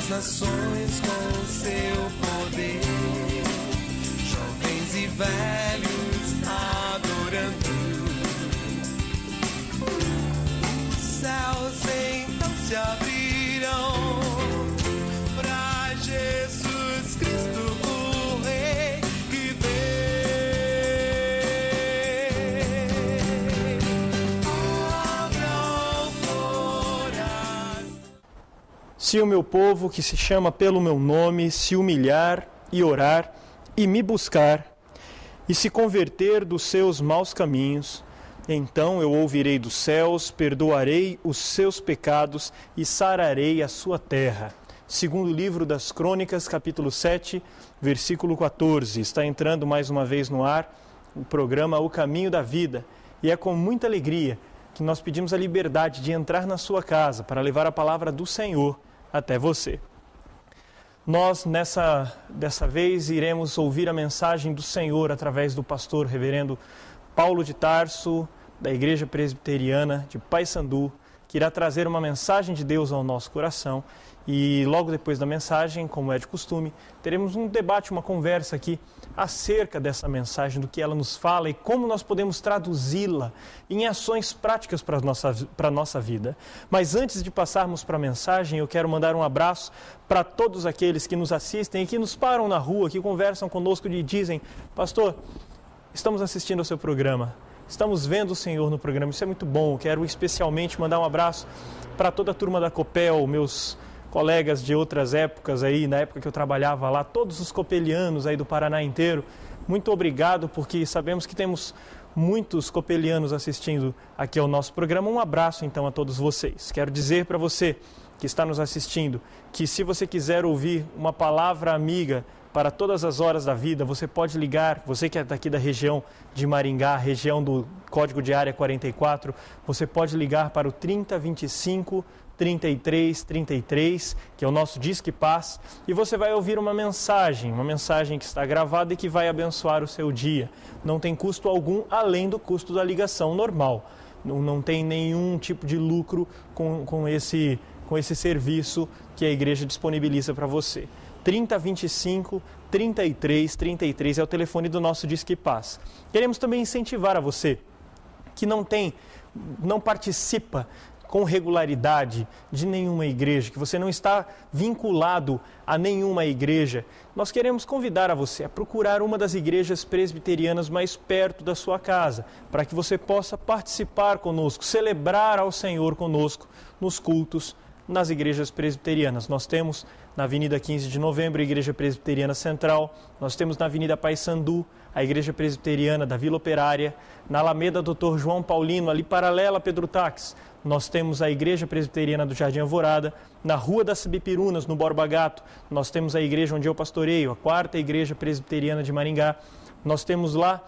nações com o seu poder, jovens e velhos adorando. Os céus então se abrirão para Jesus Cristo, o Rei que vem. Abra o coração. Se o meu povo, que se chama pelo meu nome, se humilhar e orar e me buscar, e se converter dos seus maus caminhos, então eu ouvirei dos céus, perdoarei os seus pecados e sararei a sua terra. Segundo livro das Crônicas, capítulo 7, versículo 14. Está entrando mais uma vez no ar o programa O Caminho da Vida. E é com muita alegria que nós pedimos a liberdade de entrar na sua casa para levar a palavra do Senhor até você. Nós, dessa vez, iremos ouvir a mensagem do Senhor através do pastor reverendo Paulo de Tarso, da Igreja Presbiteriana de Paysandu, que irá trazer uma mensagem de Deus ao nosso coração. E logo depois da mensagem, como é de costume, teremos um debate, uma conversa aqui acerca dessa mensagem, do que ela nos fala e como nós podemos traduzi-la em ações práticas para a nossa vida. Mas antes de passarmos para a mensagem, eu quero mandar um abraço para todos aqueles que nos assistem e que nos param na rua, que conversam conosco e dizem: pastor, estamos assistindo ao seu programa, estamos vendo o Senhor no programa, isso é muito bom. Quero especialmente mandar um abraço para toda a turma da Copel, meus colegas de outras épocas aí, na época que eu trabalhava lá, todos os copelianos aí do Paraná inteiro. Muito obrigado, porque sabemos que temos muitos copelianos assistindo aqui ao nosso programa. Um abraço então a todos vocês. Quero dizer para você que está nos assistindo que, se você quiser ouvir uma palavra amiga para todas as horas da vida, você pode ligar, você que é daqui da região de Maringá, região do código de área 44, você pode ligar para o 3025 3333, que é o nosso Disque Paz, e você vai ouvir uma mensagem que está gravada e que vai abençoar o seu dia. Não tem custo algum, além do custo da ligação normal. Não tem nenhum tipo de lucro com esse serviço que a igreja disponibiliza para você. 3025 3333 é o telefone do nosso Disque Paz. Queremos também incentivar a você que não participa com regularidade de nenhuma igreja, que você não está vinculado a nenhuma igreja. Nós queremos convidar a você a procurar uma das igrejas presbiterianas mais perto da sua casa, para que você possa participar conosco, celebrar ao Senhor conosco nos cultos nas igrejas presbiterianas. Nós temos na Avenida 15 de Novembro, a Igreja Presbiteriana Central. Nós temos na Avenida Paysandu, a Igreja Presbiteriana da Vila Operária. Na Alameda Dr. João Paulino, ali paralela a Pedro Taques, nós temos a Igreja Presbiteriana do Jardim Alvorada. Na Rua das Bipirunas, no Borba Gato, nós temos a igreja onde eu pastoreio, a 4ª Igreja Presbiteriana de Maringá. Nós temos lá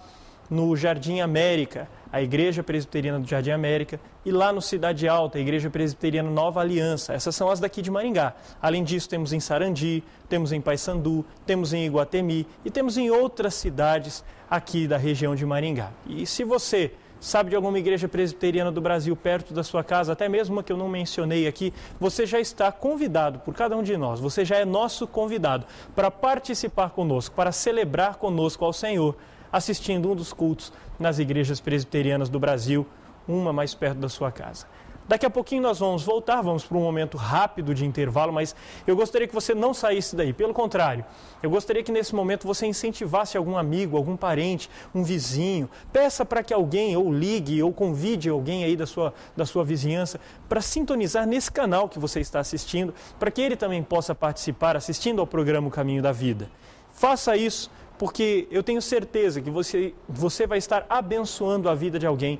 no Jardim América, a Igreja Presbiteriana do Jardim América, e lá no Cidade Alta, a Igreja Presbiteriana Nova Aliança. Essas são as daqui de Maringá. Além disso, temos em Sarandi, temos em Paysandu, temos em Iguatemi e temos em outras cidades aqui da região de Maringá. E se você sabe de alguma igreja presbiteriana do Brasil perto da sua casa, até mesmo uma que eu não mencionei aqui, você já está convidado por cada um de nós, você já é nosso convidado para participar conosco, para celebrar conosco ao Senhor, assistindo um dos cultos nas igrejas presbiterianas do Brasil, uma mais perto da sua casa. Daqui a pouquinho nós vamos voltar, vamos para um momento rápido de intervalo, mas eu gostaria que você não saísse daí. Pelo contrário, eu gostaria que nesse momento você incentivasse algum amigo, algum parente, um vizinho. Peça para que alguém, ou ligue, ou convide alguém aí da sua vizinhança para sintonizar nesse canal que você está assistindo, para que ele também possa participar assistindo ao programa O Caminho da Vida. Faça isso, porque eu tenho certeza que você vai estar abençoando a vida de alguém,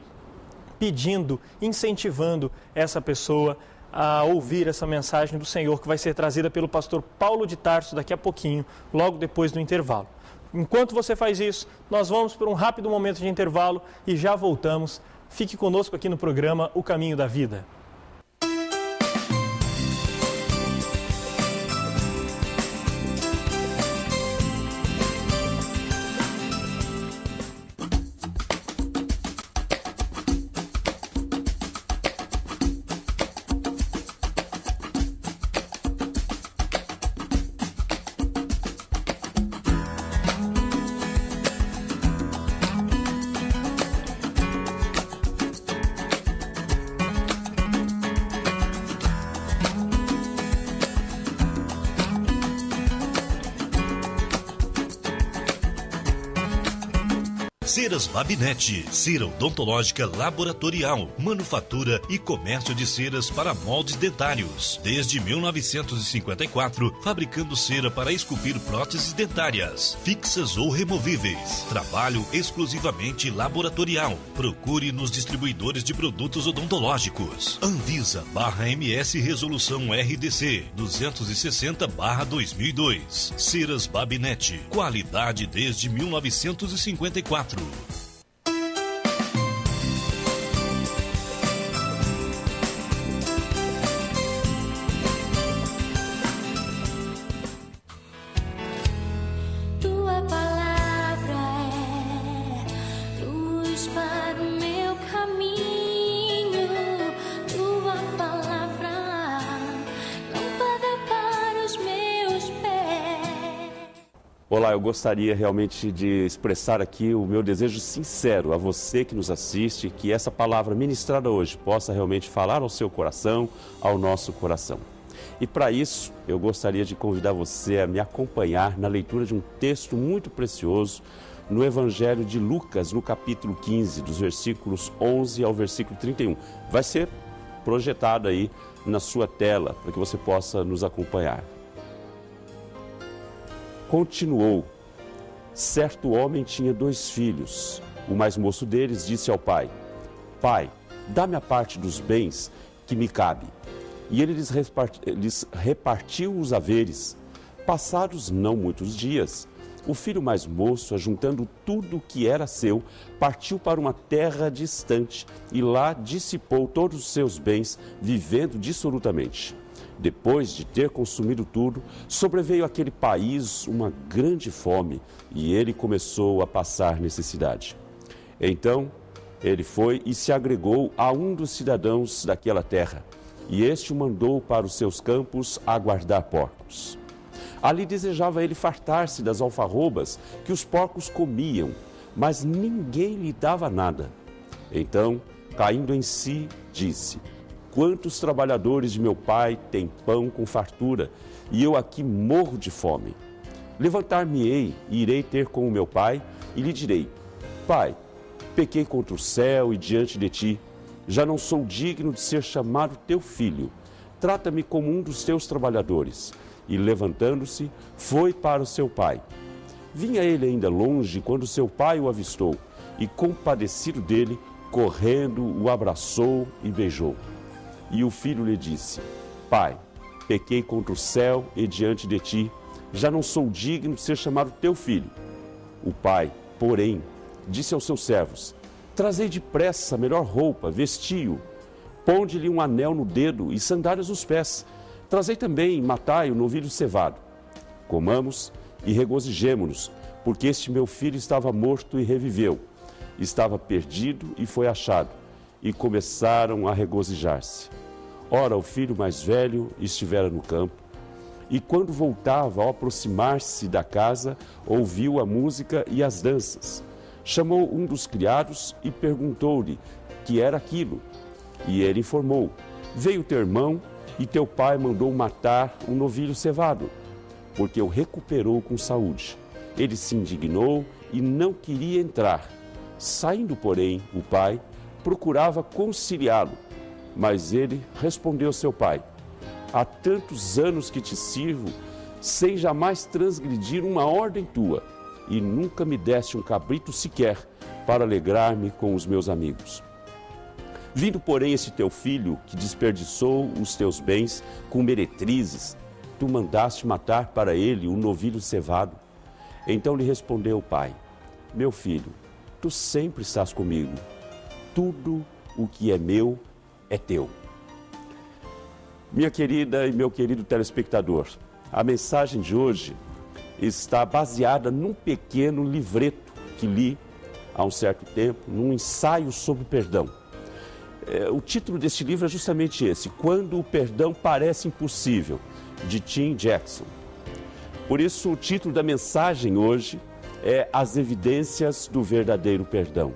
pedindo, incentivando essa pessoa a ouvir essa mensagem do Senhor que vai ser trazida pelo pastor Paulo de Tarso daqui a pouquinho, logo depois do intervalo. Enquanto você faz isso, nós vamos por um rápido momento de intervalo e já voltamos. Fique conosco aqui no programa O Caminho da Vida. Ceras Babinete, cera odontológica laboratorial, manufatura e comércio de ceras para moldes dentários. Desde 1954, fabricando cera para esculpir próteses dentárias, fixas ou removíveis. Trabalho exclusivamente laboratorial. Procure nos distribuidores de produtos odontológicos. Anvisa/MS Resolução RDC 260/2002. Ceras Babinete, qualidade desde 1954. Tua palavra é luz para o meu caminho. Tua palavra, lâmpada para os meus pés. Olá, eu gostaria realmente de expressar aqui o meu desejo sincero a você que nos assiste, que essa palavra ministrada hoje possa realmente falar ao seu coração, ao nosso coração. E para isso, eu gostaria de convidar você a me acompanhar na leitura de um texto muito precioso no Evangelho de Lucas, no capítulo 15, dos versículos 11 ao versículo 31. Vai ser projetado aí na sua tela, para que você possa nos acompanhar. Continuou: certo homem tinha 2 filhos. O mais moço deles disse ao pai: Pai, dá-me a parte dos bens que me cabe. E ele lhes repartiu os haveres. Passados não muitos dias, o filho mais moço, ajuntando tudo o que era seu, partiu para uma terra distante e lá dissipou todos os seus bens, vivendo dissolutamente. Depois de ter consumido tudo, sobreveio àquele país uma grande fome e ele começou a passar necessidade. Então, ele foi e se agregou a um dos cidadãos daquela terra, e este o mandou para os seus campos a guardar porcos. Ali desejava ele fartar-se das alfarrobas que os porcos comiam, mas ninguém lhe dava nada. Então, caindo em si, disse: Quantos trabalhadores de meu pai têm pão com fartura, e eu aqui morro de fome? Levantar-me-ei e irei ter com o meu pai, e lhe direi: Pai, pequei contra o céu e diante de ti, já não sou digno de ser chamado teu filho. Trata-me como um dos teus trabalhadores. E levantando-se, foi para o seu pai. Vinha ele ainda longe quando seu pai o avistou, e compadecido dele, correndo, o abraçou e beijou. E o filho lhe disse: Pai, pequei contra o céu e diante de ti, já não sou digno de ser chamado teu filho. O pai, porém, disse aos seus servos: Trazei depressa a melhor roupa, vestiu, ponde-lhe um anel no dedo e sandálias nos pés. Trazei também, matai o novilho cevado. Comamos e regozijemo-nos, porque este meu filho estava morto e reviveu, estava perdido e foi achado. E começaram a regozijar-se. Ora, o filho mais velho estivera no campo, e quando voltava, ao aproximar-se da casa, ouviu a música e as danças. Chamou um dos criados e perguntou-lhe que era aquilo. E ele informou: Veio teu irmão e teu pai mandou matar um novilho cevado, porque o recuperou com saúde. Ele se indignou e não queria entrar. Saindo, porém, o pai procurava conciliá-lo, mas ele respondeu ao seu pai: Há tantos anos que te sirvo, sem jamais transgredir uma ordem tua, e nunca me deste um cabrito sequer para alegrar-me com os meus amigos. Vindo, porém, esse teu filho, que desperdiçou os teus bens com meretrizes, tu mandaste matar para ele um novilho cevado. Então lhe respondeu o pai: Meu filho, tu sempre estás comigo. Tudo o que é meu é teu. Minha querida e meu querido telespectador, a mensagem de hoje está baseada num pequeno livreto que li há um certo tempo, num ensaio sobre o perdão. O título deste livro é justamente esse: Quando o Perdão Parece Impossível, de Tim Jackson. Por isso, o título da mensagem hoje é As Evidências do Verdadeiro Perdão.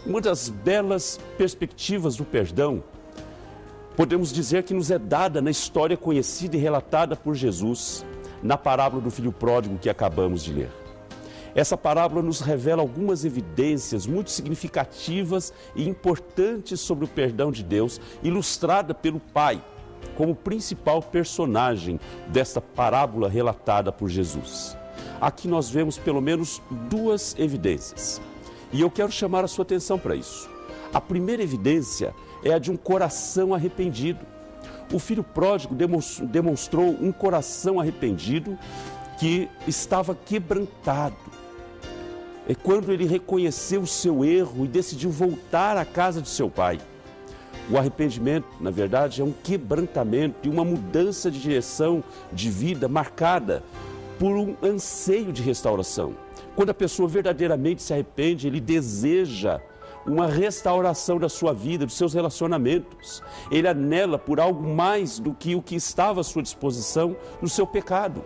Uma das belas perspectivas do perdão, podemos dizer que nos é dada na história conhecida e relatada por Jesus, na parábola do filho pródigo que acabamos de ler. Essa parábola nos revela algumas evidências muito significativas e importantes sobre o perdão de Deus, ilustrada pelo Pai, como principal personagem desta parábola relatada por Jesus. Aqui nós vemos pelo menos duas evidências, e eu quero chamar a sua atenção para isso. A primeira evidência é a de um coração arrependido. O filho pródigo demonstrou um coração arrependido que estava quebrantado. É quando ele reconheceu o seu erro e decidiu voltar à casa de seu pai. O arrependimento, na verdade, é um quebrantamento e uma mudança de direção de vida marcada por um anseio de restauração. Quando a pessoa verdadeiramente se arrepende, ele deseja uma restauração da sua vida, dos seus relacionamentos. Ele anela por algo mais do que o que estava à sua disposição no seu pecado.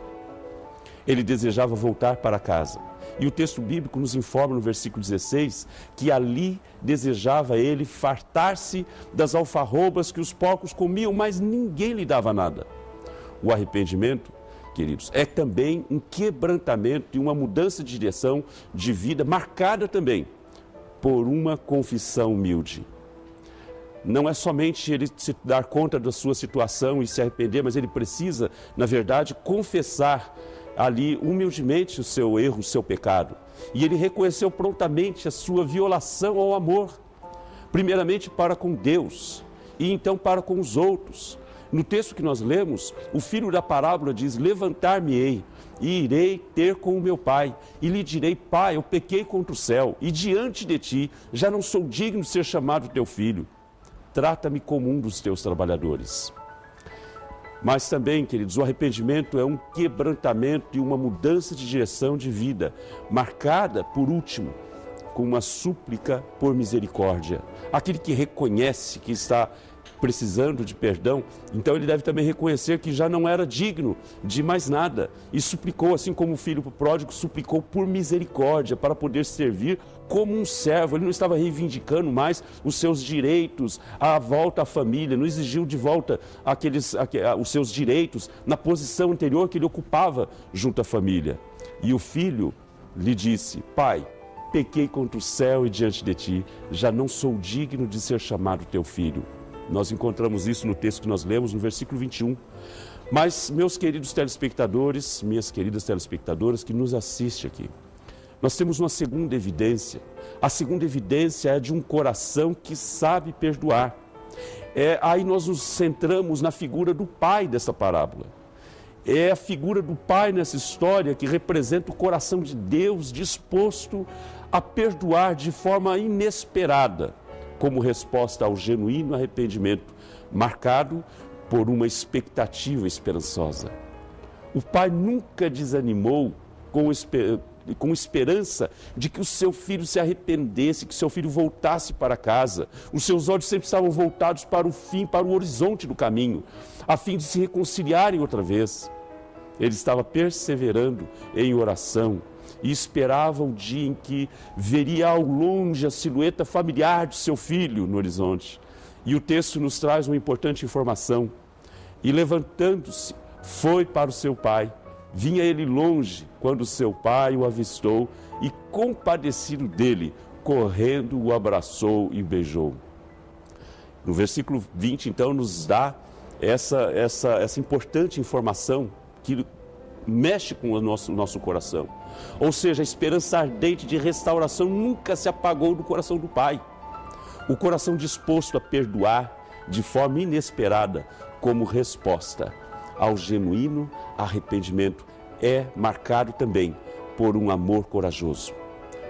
Ele desejava voltar para casa. E o texto bíblico nos informa no versículo 16 que ali desejava ele fartar-se das alfarrobas que os porcos comiam, mas ninguém lhe dava nada. O arrependimento, queridos, é também um quebrantamento e uma mudança de direção de vida marcada também por uma confissão humilde. Não é somente ele se dar conta da sua situação e se arrepender, mas ele precisa, na verdade, confessar ali humildemente o seu erro, o seu pecado. E ele reconheceu prontamente a sua violação ao amor, primeiramente para com Deus e então para com os outros. No texto que nós lemos, o filho da parábola diz: levantar-me-ei e irei ter com o meu pai, e lhe direi: pai, eu pequei contra o céu, e diante de ti já não sou digno de ser chamado teu filho. Trata-me como um dos teus trabalhadores. Mas também, queridos, o arrependimento é um quebrantamento e uma mudança de direção de vida, marcada, por último, com uma súplica por misericórdia. Aquele que reconhece que está precisando de perdão, então ele deve também reconhecer que já não era digno de mais nada e suplicou, assim como o filho pródigo suplicou por misericórdia para poder servir como um servo. Ele não estava reivindicando mais os seus direitos, a volta à família, não exigiu de volta os seus direitos na posição anterior que ele ocupava junto à família. E o filho lhe disse: pai, pequei contra o céu e diante de ti, já não sou digno de ser chamado teu filho. Nós encontramos isso no texto que nós lemos, no versículo 21. Mas, meus queridos telespectadores, minhas queridas telespectadoras que nos assistem aqui, nós temos uma segunda evidência. A segunda evidência é de um coração que sabe perdoar. Aí nós nos centramos na figura do pai dessa parábola. É a figura do pai nessa história que representa o coração de Deus disposto a perdoar de forma inesperada, como resposta ao genuíno arrependimento, marcado por uma expectativa esperançosa. O pai nunca desanimou com esperança de que o seu filho se arrependesse, que seu filho voltasse para casa. Os seus olhos sempre estavam voltados para o fim, para o horizonte do caminho, a fim de se reconciliarem outra vez. Ele estava perseverando em oração e esperava o dia em que veria ao longe a silhueta familiar de seu filho no horizonte. E o texto nos traz uma importante informação. E levantando-se, foi para o seu pai. Vinha ele longe quando seu pai o avistou e, compadecido dele, correndo, o abraçou e beijou. No versículo 20, então, nos dá essa importante informação que mexe com o nosso coração. Ou seja, a esperança ardente de restauração nunca se apagou do coração do pai. O coração disposto a perdoar de forma inesperada como resposta ao genuíno arrependimento é marcado também por um amor corajoso.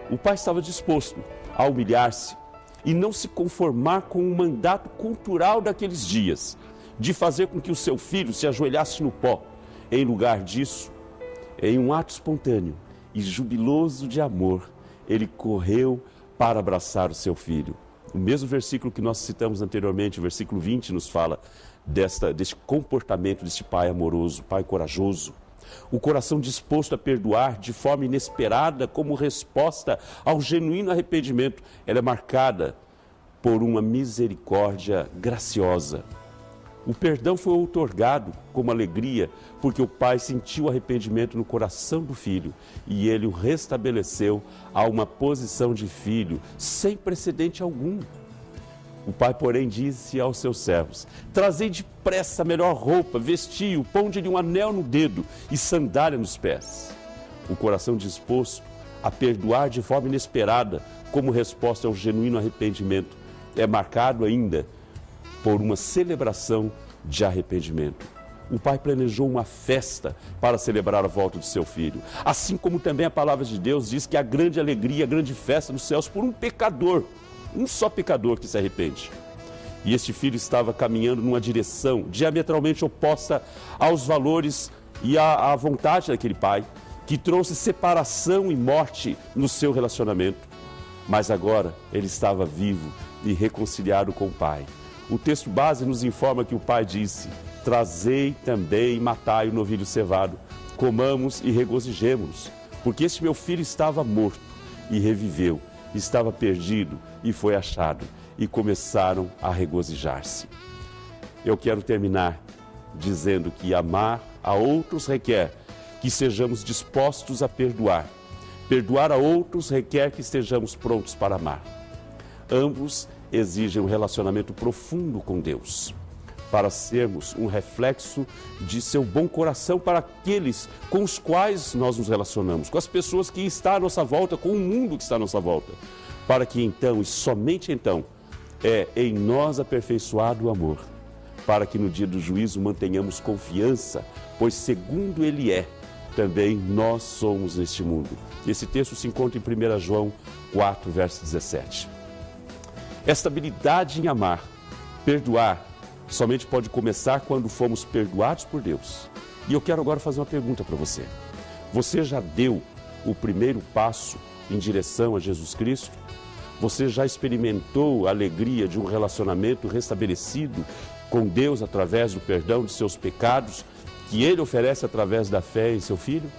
O pai estava disposto a humilhar-se e não se conformar com o mandato cultural daqueles dias, de fazer com que o seu filho se ajoelhasse no pó. Em lugar disso, em um ato espontâneo e jubiloso de amor, ele correu para abraçar o seu filho. O mesmo versículo que nós citamos anteriormente, o versículo 20, nos fala deste comportamento deste pai amoroso, pai corajoso. O coração disposto a perdoar de forma inesperada como resposta ao genuíno arrependimento, ela é marcada por uma misericórdia graciosa. O perdão foi outorgado como alegria, porque o pai sentiu arrependimento no coração do filho e ele o restabeleceu a uma posição de filho sem precedente algum. O pai, porém, disse aos seus servos: trazei depressa a melhor roupa, vestiu, ponde-lhe um anel no dedo e sandália nos pés. O coração disposto a perdoar de forma inesperada, como resposta ao genuíno arrependimento, é marcado ainda por uma celebração de arrependimento. O pai planejou uma festa para celebrar a volta do seu filho. Assim como também a palavra de Deus diz que a grande alegria, a grande festa nos céus por um pecador, um só pecador que se arrepende. E este filho estava caminhando numa direção diametralmente oposta aos valores e à vontade daquele pai, que trouxe separação e morte no seu relacionamento. Mas agora ele estava vivo e reconciliado com o pai. O texto base nos informa que o pai disse: trazei também e matai o novilho cevado, comamos e regozijemo-nos, porque este meu filho estava morto e reviveu, estava perdido e foi achado, e começaram a regozijar-se. Eu quero terminar dizendo que amar a outros requer que sejamos dispostos a perdoar. Perdoar a outros requer que estejamos prontos para amar. Ambos exigem um relacionamento profundo com Deus, para sermos um reflexo de seu bom coração para aqueles com os quais nós nos relacionamos, com as pessoas que estão à nossa volta, com o mundo que está à nossa volta, para que então, e somente então, é em nós aperfeiçoado o amor, para que no dia do juízo mantenhamos confiança, pois segundo Ele é, também nós somos neste mundo. Esse texto se encontra em 1 João 4, verso 17. Esta habilidade em amar, perdoar, somente pode começar quando fomos perdoados por Deus. E eu quero agora fazer uma pergunta para você. Você já deu o primeiro passo em direção a Jesus Cristo? Você já experimentou a alegria de um relacionamento restabelecido com Deus através do perdão de seus pecados que Ele oferece através da fé em seu Filho?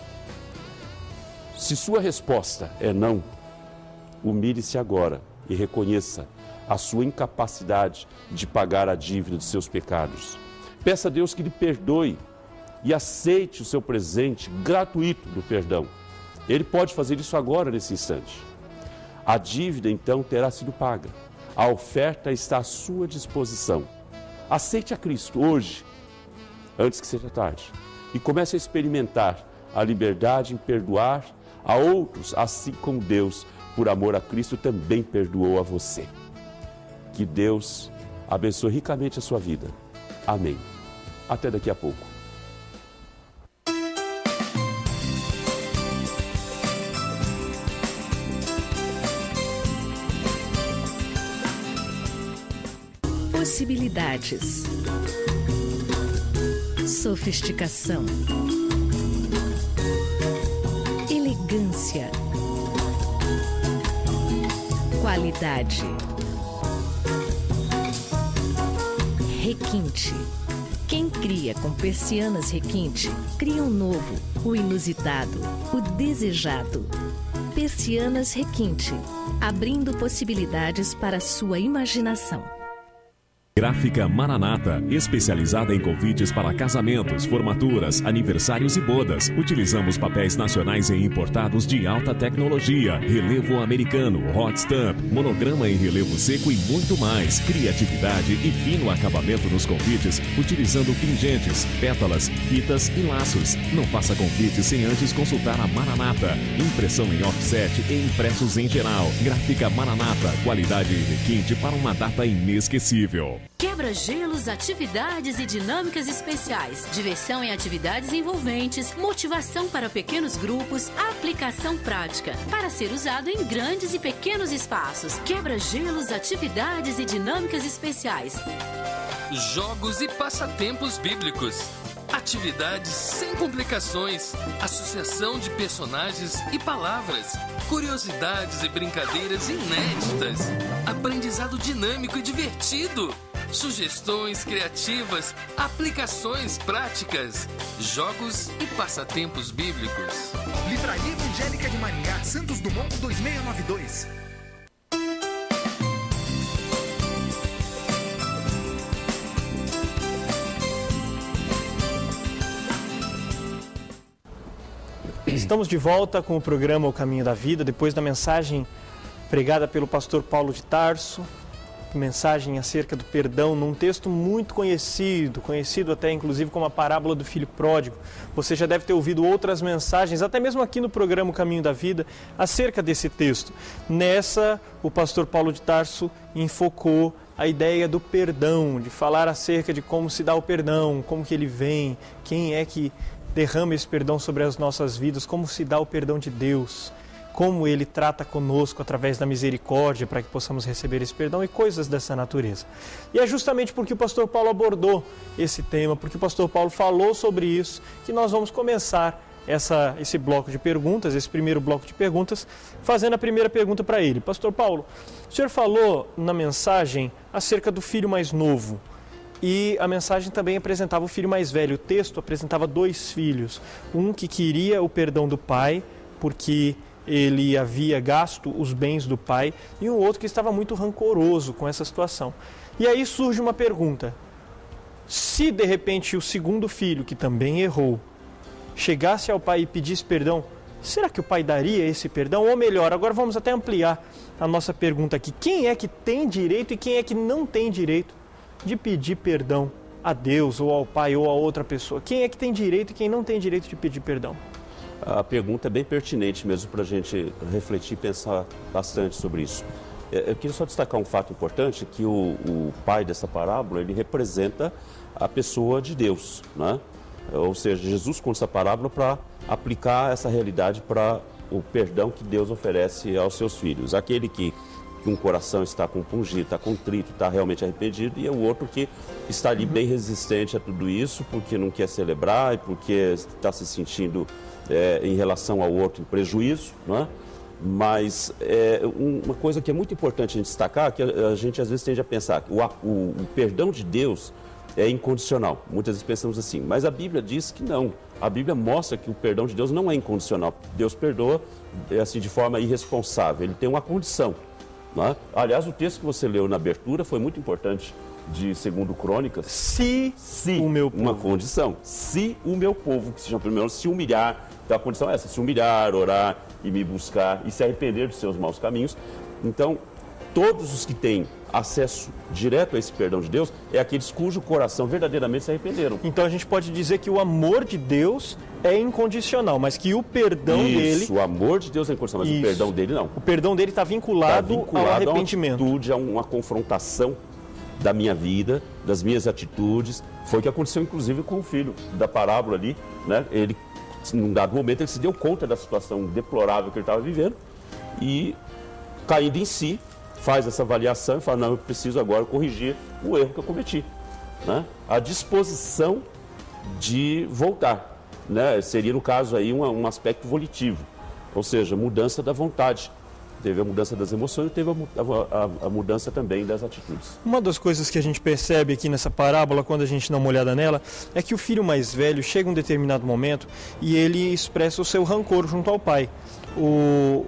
Se sua resposta é não, humilhe-se agora e reconheça a sua incapacidade de pagar a dívida de seus pecados. Peça a Deus que lhe perdoe e aceite o seu presente gratuito do perdão. Ele pode fazer isso agora, nesse instante. A dívida, então, terá sido paga. A oferta está à sua disposição. Aceite a Cristo hoje, antes que seja tarde, e comece a experimentar a liberdade em perdoar a outros, assim como Deus, por amor a Cristo, também perdoou a você. Que Deus abençoe ricamente a sua vida. Amém. Até daqui a pouco. Possibilidades. Sofisticação. Elegância. Qualidade. Requinte. Quem cria com persianas requinte, cria um novo, o inusitado, o desejado. Persianas Requinte, abrindo possibilidades para sua imaginação. Gráfica Maranata, especializada em convites para casamentos, formaturas, aniversários e bodas. Utilizamos papéis nacionais e importados de alta tecnologia, relevo americano, hot stamp, monograma em relevo seco e muito mais. Criatividade e fino acabamento nos convites, utilizando pingentes, pétalas, fitas e laços. Não faça convite sem antes consultar a Maranata. Impressão em offset e impressos em geral. Gráfica Maranata, qualidade e requinte para uma data inesquecível. Quebra-gelos, atividades e dinâmicas especiais, diversão em atividades envolventes, motivação para pequenos grupos, aplicação prática, para ser usado em grandes e pequenos espaços. Quebra-gelos, atividades e dinâmicas especiais. Jogos e passatempos bíblicos. Atividades sem complicações, associação de personagens e palavras, curiosidades e brincadeiras inéditas, aprendizado dinâmico e divertido, sugestões criativas, aplicações práticas, jogos e passatempos bíblicos. Livraria Evangélica de Maringá, Santos Dumont 2692. Estamos de volta com o programa O Caminho da Vida, depois da mensagem pregada pelo pastor Paulo de Tarso, mensagem acerca do perdão, num texto muito conhecido até inclusive como a parábola do filho pródigo. Você já deve ter ouvido outras mensagens, até mesmo aqui no programa O Caminho da Vida, acerca desse texto. Nessa, o pastor Paulo de Tarso enfocou a ideia do perdão, de falar acerca de como se dá o perdão, como que ele vem, quem é que derrama esse perdão sobre as nossas vidas, como se dá o perdão de Deus, como Ele trata conosco através da misericórdia para que possamos receber esse perdão e coisas dessa natureza. E é justamente porque o pastor Paulo abordou esse tema, porque o pastor Paulo falou sobre isso, que nós vamos começar esse bloco de perguntas, esse primeiro bloco de perguntas, fazendo a primeira pergunta para ele. Pastor Paulo, o senhor falou na mensagem acerca do filho mais novo, e a mensagem também apresentava o filho mais velho. O texto apresentava 2 filhos, um que queria o perdão do pai, porque ele havia gasto os bens do pai, e um outro que estava muito rancoroso com essa situação. E aí surge uma pergunta: se de repente o segundo filho, que também errou, chegasse ao pai e pedisse perdão, será que o pai daria esse perdão? Ou melhor, agora vamos até ampliar a nossa pergunta aqui: quem é que tem direito e quem é que não tem direito de pedir perdão a Deus, ou ao pai, ou a outra pessoa? Quem é que tem direito e quem não tem direito de pedir perdão? A pergunta é bem pertinente mesmo para a gente refletir e pensar bastante sobre isso. Eu queria só destacar um fato importante, que o pai dessa parábola, ele representa a pessoa de Deus, né? Ou seja, Jesus conta essa parábola para aplicar essa realidade para o perdão que Deus oferece aos seus filhos. Aquele que um coração está compungido, está contrito, está realmente arrependido, e é o outro que está ali bem resistente a tudo isso, porque não quer celebrar e porque está se sentindo em relação ao outro em prejuízo, né? Mas uma coisa que é muito importante a gente destacar, que a gente às vezes tende a pensar que o perdão de Deus é incondicional. Muitas vezes pensamos assim, mas a Bíblia diz que não. A Bíblia mostra que o perdão de Deus não é incondicional. Deus perdoa assim, de forma irresponsável, ele tem uma condição, né? Aliás, o texto que você leu na abertura foi muito importante, de 2 Crônicas. Se o meu povo. Uma condição. Se o meu povo, que se chama primeiro, se humilhar. Então a condição é essa: se humilhar, orar e me buscar e se arrepender dos seus maus caminhos. Então, todos os que têm acesso direto a esse perdão de Deus é aqueles cujo coração verdadeiramente se arrependeram. Então a gente pode dizer que o amor de Deus é incondicional, mas que o perdão dele... Isso, o amor de Deus é incondicional, mas o perdão dele não. O perdão dele está vinculado ao arrependimento. A uma atitude, a uma confrontação da minha vida, das minhas atitudes. Foi o que aconteceu inclusive com o filho da parábola ali, né? Ele, num dado momento, ele se deu conta da situação deplorável que ele estava vivendo e, caindo em si, faz essa avaliação e fala: não, eu preciso agora corrigir o erro que eu cometi, né? A disposição de voltar, né? Seria, no caso, aí um aspecto volitivo, ou seja, mudança da vontade. Teve a mudança das emoções e teve a mudança também das atitudes. Uma das coisas que a gente percebe aqui nessa parábola, quando a gente dá uma olhada nela, é que o filho mais velho chega em um determinado momento e ele expressa o seu rancor junto ao pai. O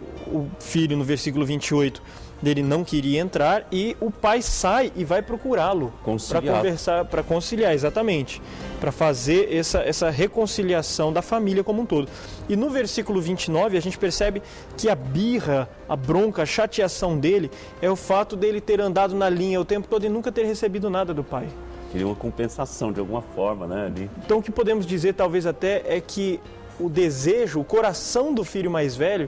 filho, no versículo 28, dele não queria entrar e o pai sai e vai procurá-lo para conversar, para conciliar, exatamente, para fazer essa reconciliação da família como um todo. E no versículo 29 a gente percebe que a birra, a bronca, a chateação dele é o fato dele ter andado na linha o tempo todo e nunca ter recebido nada do pai. Queria uma compensação de alguma forma, né? Ali. Então o que podemos dizer talvez até é que o desejo, o coração do filho mais velho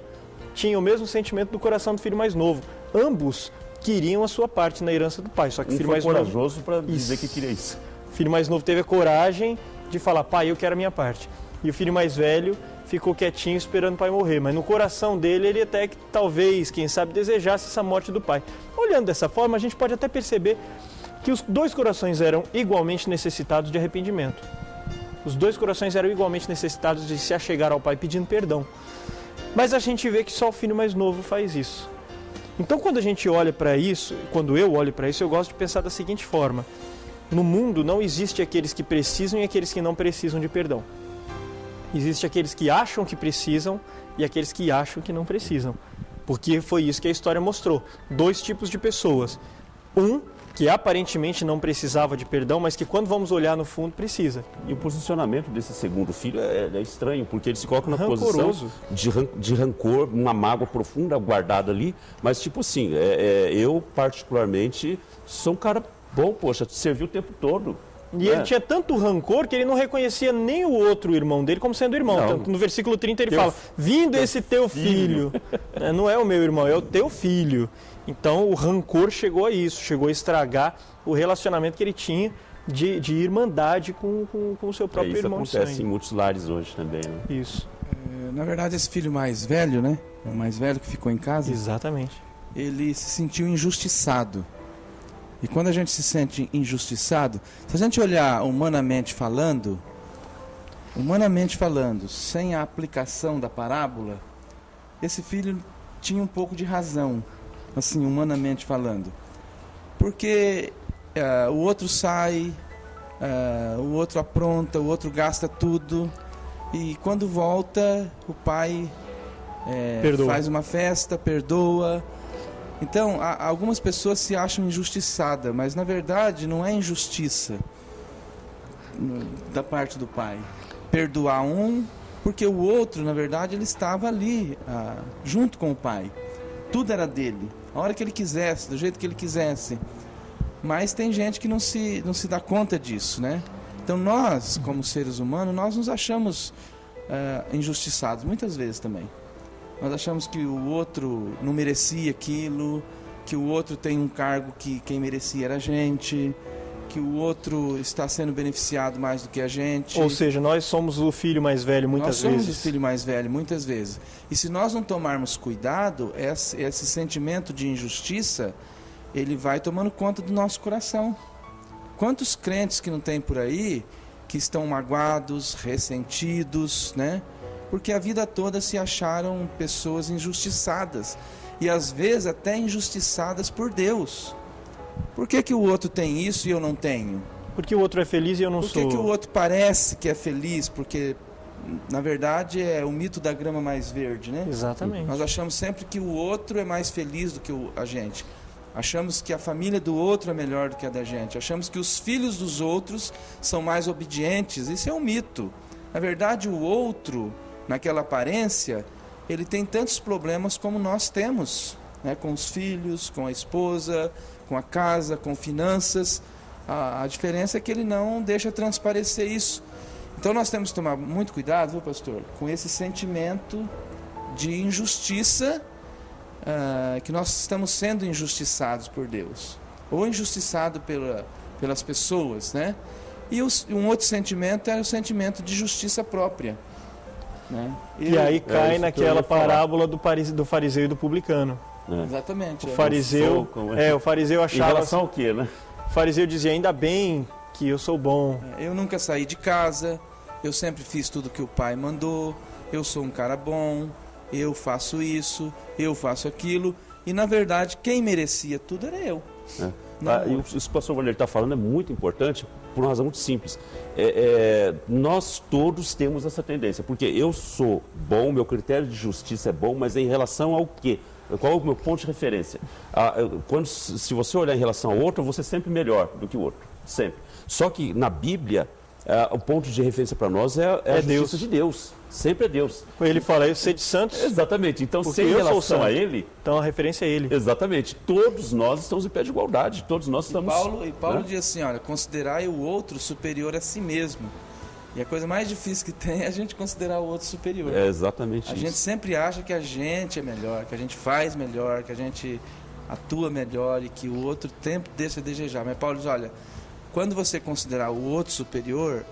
tinha o mesmo sentimento do coração do filho mais novo. Ambos queriam a sua parte na herança do pai, só que o filho mais corajoso para dizer que queria isso. O filho mais novo teve a coragem de falar: pai, eu quero a minha parte. E o filho mais velho ficou quietinho esperando o pai morrer, mas no coração dele ele até que talvez, quem sabe, desejasse essa morte do pai. Olhando dessa forma, a gente pode até perceber que os 2 corações eram igualmente necessitados de arrependimento. Os 2 corações eram igualmente necessitados de se achegar ao pai pedindo perdão. Mas a gente vê que só o filho mais novo faz isso. Então, quando a gente olha para isso, quando eu olho para isso, eu gosto de pensar da seguinte forma: no mundo não existe aqueles que precisam e aqueles que não precisam de perdão. Existe aqueles que acham que precisam e aqueles que acham que não precisam. Porque foi isso que a história mostrou. 2 tipos de pessoas. que aparentemente não precisava de perdão, mas que quando vamos olhar no fundo precisa. E o posicionamento desse segundo filho é estranho, porque ele se coloca na Rancoroso. posição de rancor, uma mágoa profunda guardada ali, mas tipo assim, eu particularmente sou um cara bom, poxa, te serviu o tempo todo. E ele tinha tanto rancor que ele não reconhecia nem o outro irmão dele como sendo irmão. Tanto no versículo 30 ele fala, vindo esse teu filho. Não é o meu irmão, é o teu filho. Então o rancor chegou a isso, chegou a estragar o relacionamento que ele tinha de irmandade com o seu próprio irmão. Isso acontece em muitos lares hoje também. Né? Isso. Na verdade, esse filho mais velho, né? O mais velho que ficou em casa. Exatamente. Ele se sentiu injustiçado. E quando a gente se sente injustiçado, se a gente olhar humanamente falando, sem a aplicação da parábola, esse filho tinha um pouco de razão, assim, humanamente falando. Porque o outro sai, o outro apronta, o outro gasta tudo, e quando volta, o pai faz uma festa, perdoa. Então, algumas pessoas se acham injustiçadas, mas na verdade não é injustiça da parte do pai. Perdoar um, porque o outro, na verdade, ele estava ali, junto com o pai. Tudo era dele, a hora que ele quisesse, do jeito que ele quisesse. Mas tem gente que não se dá conta disso, né? Então nós, como seres humanos, nós nos achamos injustiçados, muitas vezes também. Nós achamos que o outro não merecia aquilo, que o outro tem um cargo que quem merecia era a gente, que o outro está sendo beneficiado mais do que a gente. Ou seja, nós somos o filho mais velho muitas vezes. Nós somos o filho mais velho muitas vezes. E se nós não tomarmos cuidado, esse sentimento de injustiça, ele vai tomando conta do nosso coração. Quantos crentes que não tem por aí, que estão magoados, ressentidos, né? Porque a vida toda se acharam pessoas injustiçadas. E às vezes até injustiçadas por Deus. Por que o outro tem isso e eu não tenho? Porque o outro é feliz e eu não sou. Por que o outro parece que é feliz? Porque, na verdade, é o mito da grama mais verde, né? Exatamente. Nós achamos sempre que o outro é mais feliz do que a gente. Achamos que a família do outro é melhor do que a da gente. Achamos que os filhos dos outros são mais obedientes. Isso é um mito. Na verdade, o outro, naquela aparência, ele tem tantos problemas como nós temos, né? Com os filhos, com a esposa, com a casa, com finanças. A diferença é que ele não deixa transparecer isso. Então nós temos que tomar muito cuidado, viu, pastor, com esse sentimento de injustiça, que nós estamos sendo injustiçados por Deus, ou injustiçados pelas pessoas, né? E um outro sentimento é o sentimento de justiça própria, né? E aí cai naquela parábola do fariseu e do publicano. Exatamente. O fariseu, o fariseu achava... Em relação ao quê, né? O fariseu dizia, ainda bem que eu sou bom. Eu nunca saí de casa, eu sempre fiz tudo que o pai mandou, eu sou um cara bom, eu faço isso, eu faço aquilo. E na verdade, quem merecia tudo era eu. E o que o pastor Valério está falando é muito importante por uma razão muito simples. Nós todos temos essa tendência, porque eu sou bom, meu critério de justiça é bom, mas em relação ao quê? Qual é o meu ponto de referência? Se você olhar em relação ao outro, você é sempre melhor do que o outro, sempre. Só que na Bíblia, o ponto de referência para nós é a justiça Deus. de Deus, sempre é Deus. Ele fala, eu sou de santos. Exatamente, então porque sem eu relação sou santo. a Ele... Então a referência é Ele. Exatamente, todos nós estamos em pé de igualdade, todos nós estamos... E Paulo diz assim, olha, considerai o outro superior a si mesmo. E a coisa mais difícil que tem é a gente considerar o outro superior. É exatamente isso. A gente sempre acha que a gente é melhor, que a gente faz melhor, que a gente atua melhor e que o outro tempo deixa a desejar. Mas Paulo diz, olha, quando você considerar o outro superior,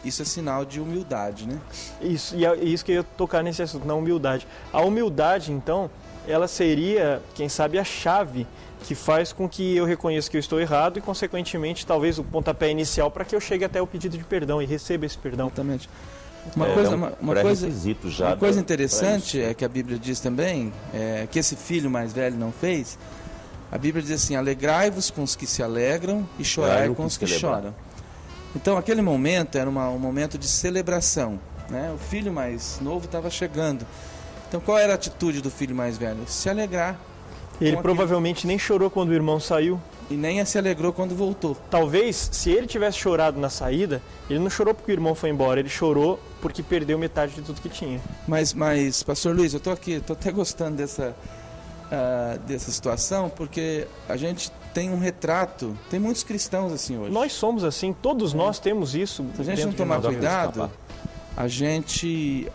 isso é sinal de humildade, né? Isso, e é isso que eu ia tocar nesse assunto, na humildade. A humildade, então, ela seria, quem sabe, a chave que faz com que eu reconheça que eu estou errado e, consequentemente, talvez o pontapé inicial para que eu chegue até o pedido de perdão e receba esse perdão. Exatamente. Uma coisa interessante é que a Bíblia diz também, que esse filho mais velho não fez. A Bíblia diz assim, alegrai-vos com os que se alegram e chorai com os que choram. Então, aquele momento era um momento de celebração, né? O filho mais novo estava chegando. Então, qual era a atitude do filho mais velho? Se alegrar. Ele provavelmente nem chorou quando o irmão saiu. E nem se alegrou quando voltou. Talvez, se ele tivesse chorado na saída, ele não chorou porque o irmão foi embora, ele chorou porque perdeu metade de tudo que tinha. Mas Pastor Luiz, eu tô aqui, tô até gostando dessa situação, porque a gente tem um retrato, tem muitos cristãos assim hoje. Nós somos assim, todos nós temos isso. Se a gente não tomar cuidado, a gente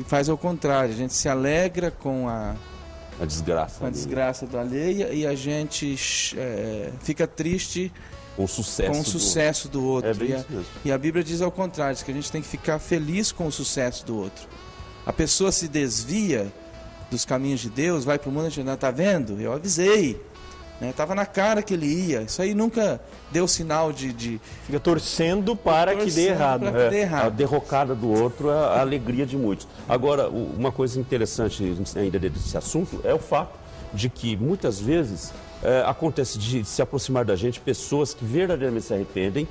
faz ao contrário, a gente se alegra com a desgraça do alheio e a gente fica triste com o sucesso do outro. E a Bíblia diz ao contrário, diz que a gente tem que ficar feliz com o sucesso do outro. A pessoa se desvia dos caminhos de Deus, vai para o mundo e diz, tá vendo? Eu avisei. Estava na cara que ele ia. Isso aí nunca deu sinal de... Fica torcendo para que dê errado. A derrocada do outro é a alegria de muitos. Agora, uma coisa interessante ainda desse assunto é o fato de que muitas vezes acontece de se aproximar da gente pessoas que verdadeiramente se arrependem,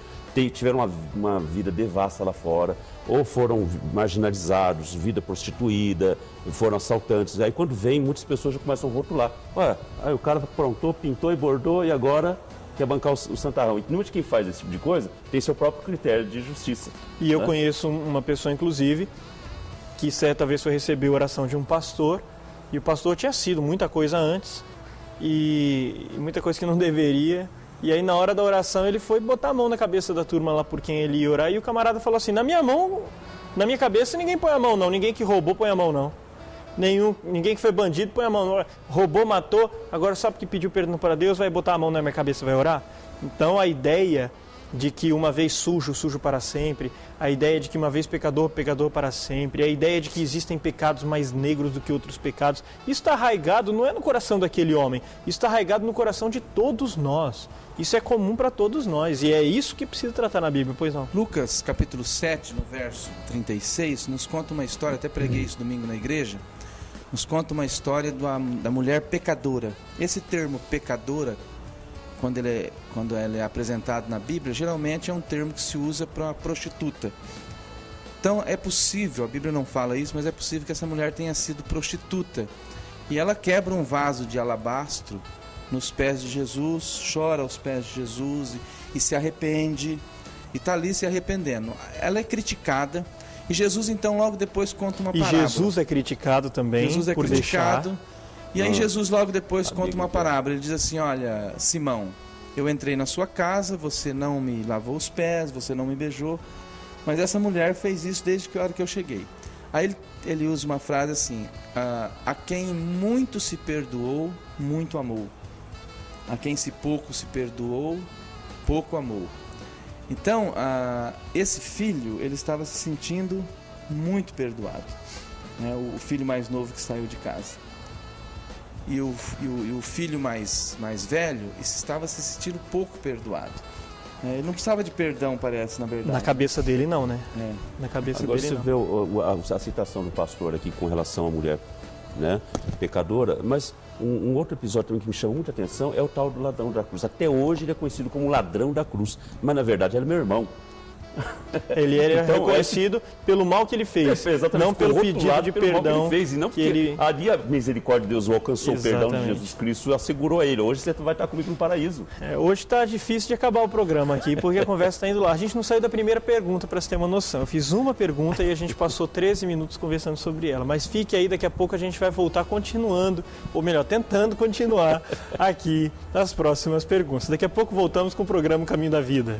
tiveram uma vida devassa lá fora, ou foram marginalizados, vida prostituída, foram assaltantes. Aí quando vem, muitas pessoas já começam a rotular. Olha, aí o cara aprontou, pintou e bordou e agora quer bancar o santarrão. E normalmente quem faz esse tipo de coisa tem seu próprio critério de justiça. E eu conheço uma pessoa, inclusive, que certa vez foi receber a oração de um pastor, e o pastor tinha sido muita coisa antes, e muita coisa que não deveria. E aí na hora da oração ele foi botar a mão na cabeça da turma lá por quem ele ia orar, e o camarada falou assim, na minha cabeça ninguém põe a mão não, ninguém que roubou põe a mão não. Ninguém que foi bandido põe a mão não. Roubou, matou, agora só porque pediu perdão para Deus vai botar a mão na minha cabeça e vai orar? Então a ideia de que uma vez sujo, sujo para sempre, a ideia de que uma vez pecador, pecador para sempre, a ideia de que existem pecados mais negros do que outros pecados, isso está arraigado, não é no coração daquele homem, isso está arraigado no coração de todos nós. Isso é comum para todos nós e é isso que precisa tratar na Bíblia, pois não? Lucas, capítulo 7, no verso 36, nos conta uma história, até preguei isso domingo na igreja, nos conta uma história da mulher pecadora. Esse termo pecadora, quando ele é apresentado na Bíblia, geralmente é um termo que se usa para uma prostituta. Então é possível, a Bíblia não fala isso, mas é possível que essa mulher tenha sido prostituta. E ela quebra um vaso de alabastro nos pés de Jesus, chora aos pés de Jesus e se arrepende, e está ali se arrependendo. Ela é criticada, e Jesus então logo depois conta uma parábola. E Jesus é criticado também por deixar. E aí Jesus logo depois conta uma parábola, ele diz assim, olha, Simão, eu entrei na sua casa, você não me lavou os pés, você não me beijou, mas essa mulher fez isso desde a hora que eu cheguei. Aí ele usa uma frase assim, a quem muito se perdoou, muito amou. A quem pouco se perdoou, pouco amou. Então, esse filho, ele estava se sentindo muito perdoado, né? O filho mais novo que saiu de casa. E o filho mais velho estava se sentindo pouco perdoado. Ele não precisava de perdão, parece, na verdade. Na cabeça dele não, né? Na cabeça agora dele não. Agora você vê a citação do pastor aqui com relação à mulher, né, pecadora, mas um outro episódio também que me chama muita atenção é o tal do ladrão da cruz. Até hoje ele é conhecido como ladrão da cruz, mas na verdade ele é meu irmão. Ele era então, reconhecido pelo mal que ele fez, não pelo pedido de perdão que ele fez, e não porque ele... ali a misericórdia de Deus o alcançou, o perdão de Jesus Cristo assegurou a ele. Hoje você vai estar comigo no paraíso. Hoje está difícil de acabar o programa aqui, porque a conversa está indo lá. A gente não saiu da primeira pergunta, para você ter uma noção. Eu fiz uma pergunta e a gente passou 13 minutos conversando sobre ela. Mas fique aí, daqui a pouco a gente vai voltar continuando, ou melhor, tentando continuar aqui nas próximas perguntas. Daqui a pouco voltamos com o programa Caminho da Vida.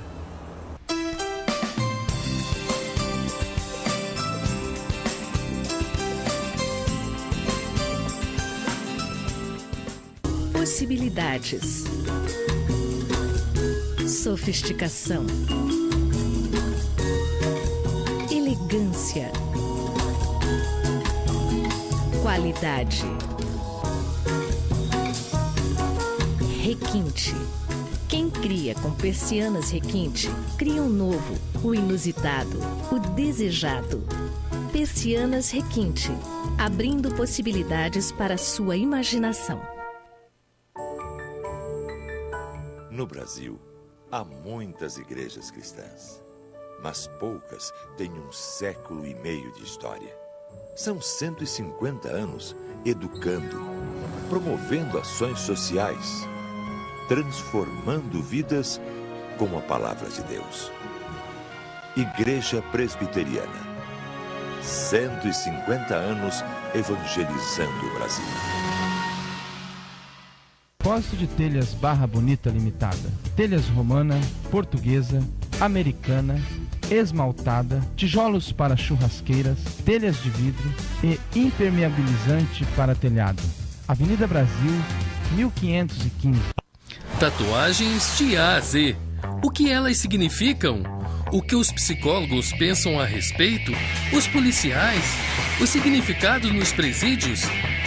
Possibilidades, sofisticação, elegância, qualidade, requinte. Quem cria com persianas requinte, cria um novo, o inusitado, o desejado. Persianas requinte, abrindo possibilidades para a sua imaginação. No Brasil, há muitas igrejas cristãs, mas poucas têm 1,5 século de história. São 150 anos educando, promovendo ações sociais, transformando vidas com a palavra de Deus. Igreja Presbiteriana, 150 anos evangelizando o Brasil. Depósito de telhas Barra Bonita Limitada. Telhas romana, portuguesa, americana, esmaltada, tijolos para churrasqueiras, telhas de vidro e impermeabilizante para telhado. Avenida Brasil, 1515. Tatuagens de A a Z. O que elas significam? O que os psicólogos pensam a respeito? Os policiais? Os significados nos presídios?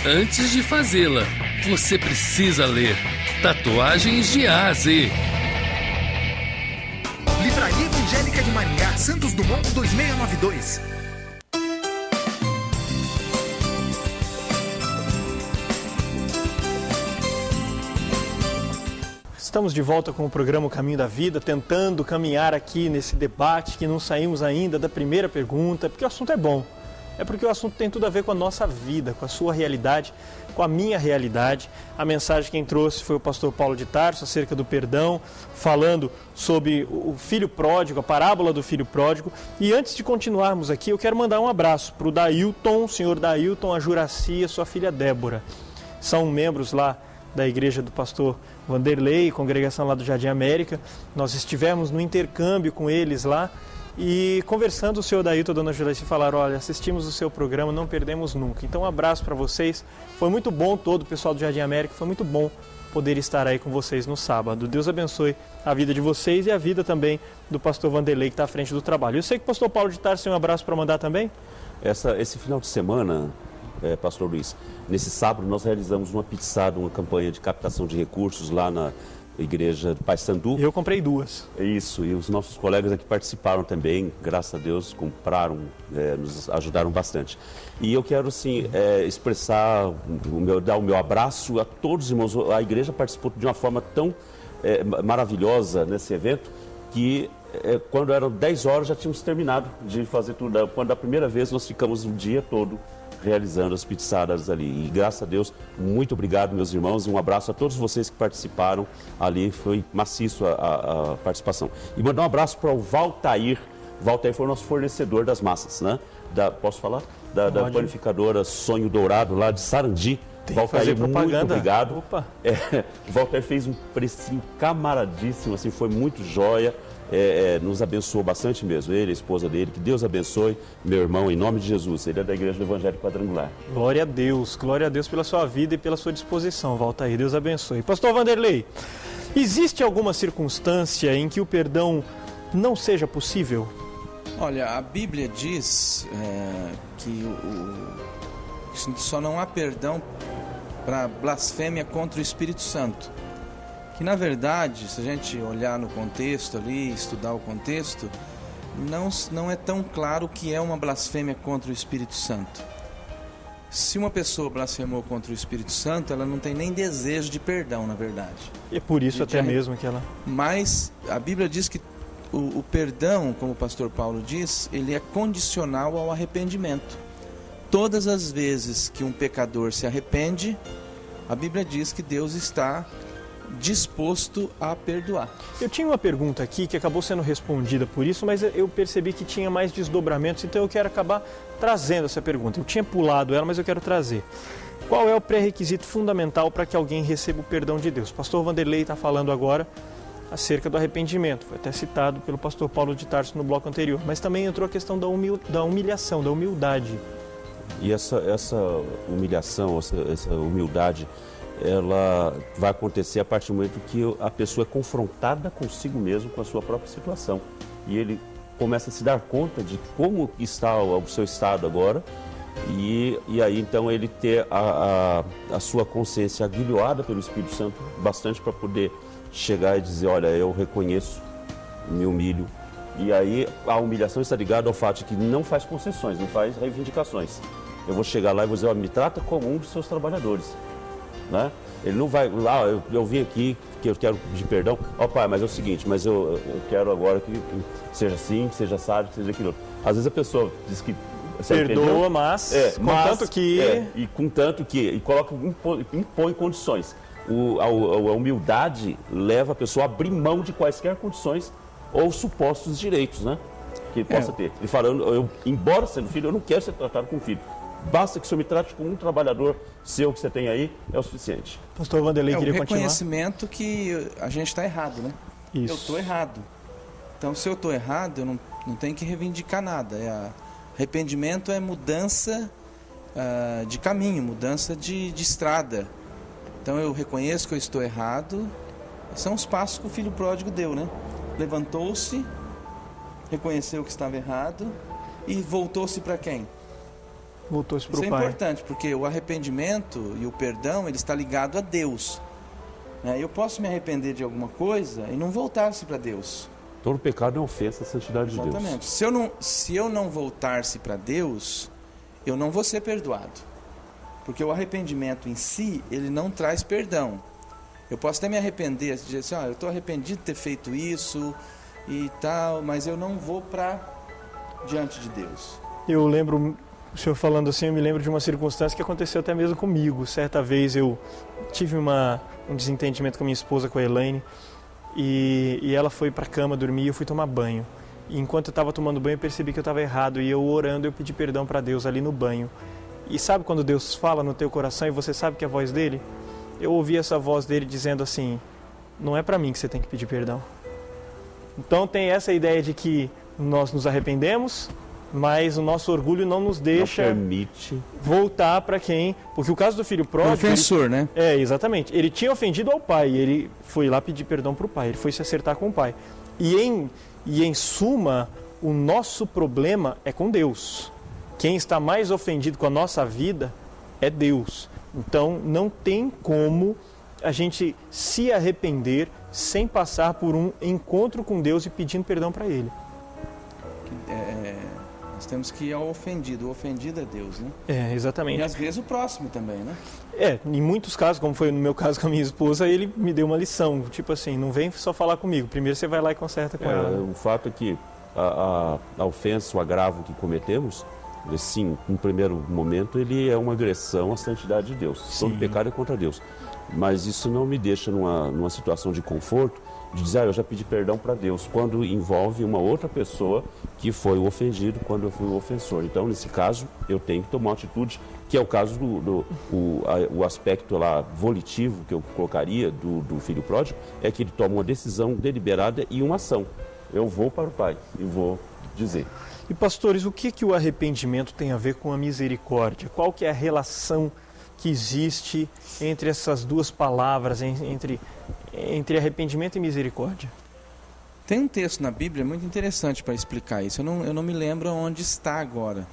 Antes de fazê-la, você precisa ler Tatuagens de A a Z. Livraria Evangélica de Maringá, Santos Dumont 2692. Estamos de volta com o programa Caminho da Vida, tentando caminhar aqui nesse debate que não saímos ainda da primeira pergunta, porque o assunto é bom. É porque o assunto tem tudo a ver com a nossa vida, com a sua realidade, com a minha realidade. A mensagem quem trouxe foi o pastor Paulo de Tarso, acerca do perdão, falando sobre o filho pródigo, a parábola do filho pródigo. E antes de continuarmos aqui, eu quero mandar um abraço para o Dailton, o senhor Dailton, a Juraci e a sua filha Débora. São membros lá da igreja do pastor Vanderlei, congregação lá do Jardim América. Nós estivemos no intercâmbio com eles lá e conversando, o senhor Dailton e a dona Juraci falaram: olha, assistimos o seu programa, não perdemos nunca. Então um abraço para vocês, foi muito bom todo o pessoal do Jardim América, foi muito bom poder estar aí com vocês no sábado. Deus abençoe a vida de vocês e a vida também do pastor Vanderlei, que está à frente do trabalho. Eu sei que o pastor Paulo de Tarso tem um abraço para mandar também. Esse final de semana, pastor Luiz, nesse sábado nós realizamos uma pizzada, uma campanha de captação de recursos lá na igreja do Paissandu. Eu comprei 2. Isso, e os nossos colegas aqui participaram também, graças a Deus, compraram, nos ajudaram bastante. E eu quero, assim, expressar, dar o meu abraço a todos os irmãos. A igreja participou de uma forma tão maravilhosa nesse evento, que quando eram 10 horas já tínhamos terminado de fazer tudo. Quando a primeira vez nós ficamos o dia todo realizando as pizzadas ali. E graças a Deus, muito obrigado, meus irmãos, e um abraço a todos vocês que participaram ali, foi maciço a participação. E mandar um abraço para o Valtair. Valtair foi o nosso fornecedor das massas, né? Posso falar? Da panificadora Sonho Dourado, lá de Sarandi. Valtair, muito obrigado. Opa. Valtair fez um precinho camaradíssimo, assim, foi muito joia. Nos abençoou bastante mesmo, ele, a esposa dele, que Deus abençoe, meu irmão, em nome de Jesus. Ele é da Igreja do Evangelho Quadrangular. Glória a Deus pela sua vida e pela sua disposição, Valtair, Deus abençoe. Pastor Vanderlei, existe alguma circunstância em que o perdão não seja possível? Olha, a Bíblia diz que só não há perdão para blasfêmia contra o Espírito Santo. Que na verdade, se a gente olhar no contexto ali, estudar o contexto, não é tão claro que é uma blasfêmia contra o Espírito Santo. Se uma pessoa blasfemou contra o Espírito Santo, ela não tem nem desejo de perdão, na verdade. E é por isso até mesmo que ela... Mas a Bíblia diz que o perdão, como o pastor Paulo diz, ele é condicional ao arrependimento. Todas as vezes que um pecador se arrepende, a Bíblia diz que Deus está disposto a perdoar. Eu tinha uma pergunta aqui que acabou sendo respondida por isso, mas eu percebi que tinha mais desdobramentos, então eu quero acabar trazendo essa pergunta. Eu tinha pulado ela, mas eu quero trazer. Qual é o pré-requisito fundamental para que alguém receba o perdão de Deus? O pastor Vanderlei está falando agora acerca do arrependimento, foi até citado pelo pastor Paulo de Tarso no bloco anterior, mas também entrou a questão da humilhação, da humildade. E essa humilhação, essa humildade, ela vai acontecer a partir do momento que a pessoa é confrontada consigo mesmo, com a sua própria situação. E ele começa a se dar conta de como está o seu estado agora, e aí então ele ter a sua consciência aguilhoada pelo Espírito Santo bastante para poder chegar e dizer: olha, eu reconheço, me humilho. E aí a humilhação está ligada ao fato de que não faz concessões, não faz reivindicações. Eu vou chegar lá e vou dizer: ó, me trata como um dos seus trabalhadores. Né? Ele não vai lá, eu vim aqui que eu quero pedir perdão. Ó, pai, mas é o seguinte, mas eu quero agora que seja assim, que seja sábio, que seja aquilo. Às vezes a pessoa diz que perdoa, mas contanto que... e contanto que... E coloca, impõe condições. A humildade leva a pessoa a abrir mão de quaisquer condições ou supostos direitos, né? Que ele possa ter. Ele fala, embora sendo filho, eu não quero ser tratado como filho. Basta que o senhor me trate como um trabalhador seu que você tem aí, é o suficiente. Pastor Vanderlei queria continuar. É o reconhecimento que a gente está errado, né? Isso. Eu estou errado. Então, se eu estou errado, eu não tenho que reivindicar nada. Arrependimento é mudança de caminho, mudança de estrada. Então, eu reconheço que eu estou errado. São os passos que o filho pródigo deu, né? Levantou-se, reconheceu que estava errado e voltou-se para quem? Voltou-se para o Pai. Isso é importante, porque o arrependimento e o perdão, ele está ligado a Deus. Eu posso me arrepender de alguma coisa e não voltar-se para Deus. Todo pecado é ofensa à santidade de Deus. Exatamente. Se eu não voltar-se para Deus, eu não vou ser perdoado. Porque o arrependimento em si, ele não traz perdão. Eu posso até me arrepender, dizer assim, eu estou arrependido de ter feito isso e tal, mas eu não vou para diante de Deus. Eu lembro, o senhor falando assim, eu me lembro de uma circunstância que aconteceu até mesmo comigo. Certa vez eu tive um desentendimento com a minha esposa, com a Elaine, e ela foi para a cama dormir e eu fui tomar banho. E enquanto eu estava tomando banho, eu percebi que eu estava errado e eu orando, eu pedi perdão para Deus ali no banho. E sabe quando Deus fala no teu coração e você sabe que é a voz dele? Eu ouvi essa voz dele dizendo assim, não é para mim que você tem que pedir perdão. Então tem essa ideia de que nós nos arrependemos, mas o nosso orgulho não nos deixa não permite voltar para quem... Porque o caso do filho pródigo... Ofensor, né? Exatamente. Ele tinha ofendido ao pai, ele foi lá pedir perdão para o pai, ele foi se acertar com o pai. E em suma, o nosso problema é com Deus. Quem está mais ofendido com a nossa vida é Deus. Então, não tem como a gente se arrepender sem passar por um encontro com Deus e pedindo perdão para Ele. Nós temos que ir ao ofendido. O ofendido é Deus, né? Exatamente. E às vezes o próximo também, né? Em muitos casos, como foi no meu caso com a minha esposa, ele me deu uma lição. Tipo assim, não vem só falar comigo. Primeiro você vai lá e conserta com ela. O fato é que a ofensa, o agravo que cometemos, sim, no primeiro momento, ele é uma agressão à santidade de Deus. Sim. Todo pecado é contra Deus. Mas isso não me deixa numa situação de conforto, de dizer, eu já pedi perdão para Deus, quando envolve uma outra pessoa que foi o ofendido, quando eu fui o ofensor. Então, nesse caso, eu tenho que tomar uma atitude, que é o caso o aspecto lá volitivo que eu colocaria do filho pródigo, é que ele toma uma decisão deliberada e uma ação. Eu vou para o Pai e vou dizer. E pastores, o que o arrependimento tem a ver com a misericórdia? Qual que é a relação que existe entre essas duas palavras, entre arrependimento e misericórdia? Tem um texto na Bíblia muito interessante para explicar isso. Eu não me lembro onde está agora.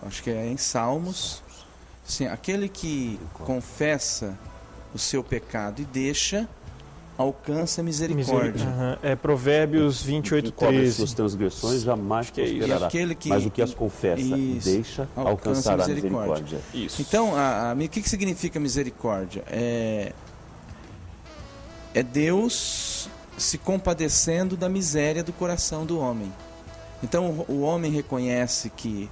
Acho que é em Salmos. Assim, aquele que confessa o seu pecado e deixa, alcança misericórdia. É Provérbios 28:13. Cobre as suas transgressões, jamais prosperará. Mas o que as confessa e deixa, alcançará misericórdia. Isso. Então, o que significa misericórdia? É Deus se compadecendo da miséria do coração do homem. Então, o homem reconhece que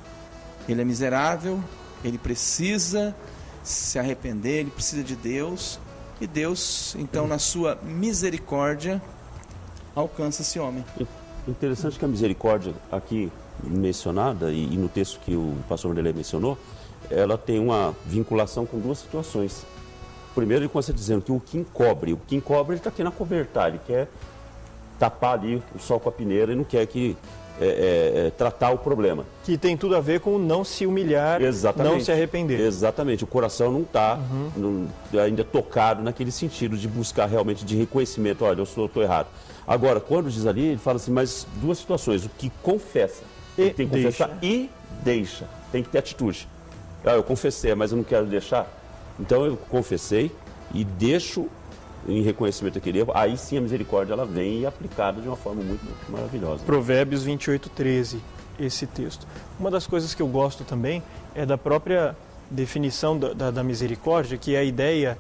ele é miserável, ele precisa se arrepender, ele precisa de Deus. E Deus, então, na sua misericórdia, alcança esse homem. Interessante que a misericórdia aqui mencionada, e no texto que o pastor Vanderlei mencionou, ela tem uma vinculação com duas situações. Primeiro, ele começa dizendo que o que encobre ele está aqui na cobertar, ele quer tapar ali o sol com a peneira e não quer que tratar o problema. Que tem tudo a ver com não se humilhar, não se arrepender. Exatamente, o coração não está ainda tocado naquele sentido de buscar realmente de reconhecimento, olha, eu estou errado. Agora, quando diz ali, ele fala assim, mas duas situações, o que confessa, ele tem que confessar e deixa, tem que ter atitude. Eu confessei, mas eu não quero deixar, então eu confessei e deixo em reconhecimento daquele erro, aí sim a misericórdia ela vem e é aplicada de uma forma muito maravilhosa. Provérbios 28:13, esse texto. Uma das coisas que eu gosto também é da própria definição da misericórdia, que é a ideia,